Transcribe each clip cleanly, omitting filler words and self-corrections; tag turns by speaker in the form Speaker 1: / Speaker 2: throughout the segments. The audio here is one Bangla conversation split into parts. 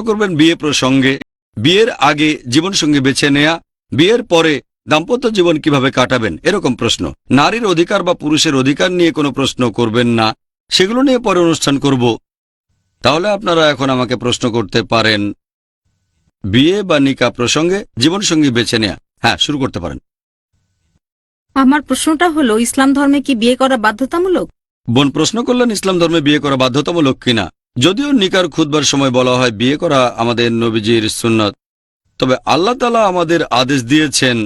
Speaker 1: করবেন বিয়ে প্রসঙ্গে, বিয়ের আগে জীবনসঙ্গী বেছে নেয়া, বিয়ের পরে দাম্পত্য জীবন কিভাবে কাটাবেন এরকম প্রশ্ন। নারীর অধিকার বা পুরুষের অধিকার নিয়ে কোনো প্রশ্ন করবেন না, সেগুলো নিয়ে পরে অনুষ্ঠান করব। তাহলে আপনারা এখন আমাকে প্রশ্ন করতে পারেন বিয়ে বা নিকাহ প্রসঙ্গে জীবনসঙ্গী বেছে নেয়া। হ্যাঁ, শুরু করতে পারেন।
Speaker 2: আমার প্রশ্নটা হলো, ইসলাম ধর্মে কি বিয়ে করা বাধ্যতামূলক?
Speaker 1: বোন প্রশ্ন করলেন ইসলাম ধর্মে বিয়ে করা বাধ্যতামূলক কিনা। যদিও নিকার খুতবার সময় বলা হয় বিয়ে করা আমাদের নবীজির সুন্নত, তবে আল্লাহ তাআলা আমাদের আদেশ দিয়েছেন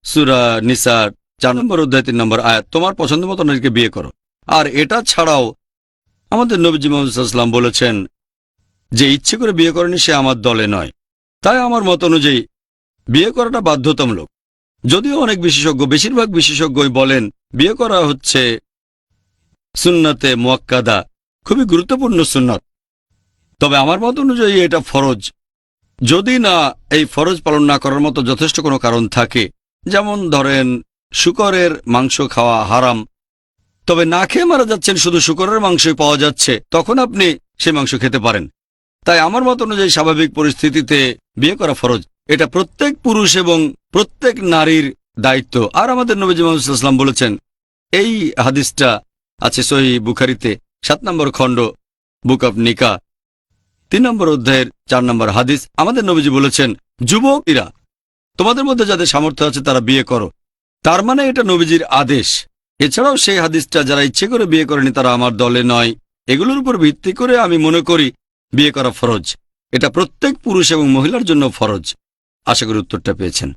Speaker 1: সূরা নিসার 4 নম্বর অধ্যায় 3 নম্বর আয়াত, তোমার পছন্দ মতো নারীকে বিয়ে করো। আর এটা ছাড়াও আমাদের নবীজি মুহাম্মদ সাল্লাল্লাহু আলাইহি ওয়াসাল্লাম বলেছেন যে ইচ্ছে করে বিয়ে করেনি সে আমার দলে নয়। তাই আমার মত অনুযায়ী বিয়ে করাটা বাধ্যতামূলক। যদিও অনেক বিশেষজ্ঞ, বেশিরভাগ বিশেষজ্ঞই বলেন বিয়ে করা হচ্ছে সুন্নতে মুআক্কাদা, খুবই গুরুত্বপূর্ণ সুন্নত। তবে আমার মত অনুযায়ী এটা ফরজ, যদি না এই ফরজ পালন না করার মতো যথেষ্ট কোনো কারণ থাকে। যেমন ধরেন শূকরের মাংস খাওয়া হারাম, তবে না খেয়ে মারা যাচ্ছেন, শুধু শূকরের মাংসই পাওয়া যাচ্ছে, তখন আপনি সে মাংস খেতে পারেন। তাই আমার মত অনুযায়ী স্বাভাবিক পরিস্থিতিতে বিয়ে করা ফরজ। এটা প্রত্যেক পুরুষ এবং প্রত্যেক নারীর দায়িত্ব। আর আমাদের নবীজি মুহাম্মদ সাল্লাল্লাহু আলাইহি ওয়াসাল্লাম বলেছেন, এই হাদিসটা আছে সহিহ বুখারীতে 7 নম্বর খণ্ড, বুক অব নিকাহ 3 নম্বর অধ্যায়ের 4 নম্বর হাদিস। আমাদের নবীজি বলেছেন, যুবকরা তোমাদের মধ্যে যাদের সামর্থ্য আছে তারা বিয়ে করো। তার মানে এটা নবীজির আদেশ। এছাড়াও সেই হাদিসটা যারা ইচ্ছে করে বিয়ে করেনি তারা আমার দলে নয়। এগুলোর উপর ভিত্তি করে আমি মনে করি বিয়ে করা ফরজ। এটা প্রত্যেক পুরুষ এবং মহিলার জন্য ফরজ। আশা করি উত্তরটা পেয়েছেন।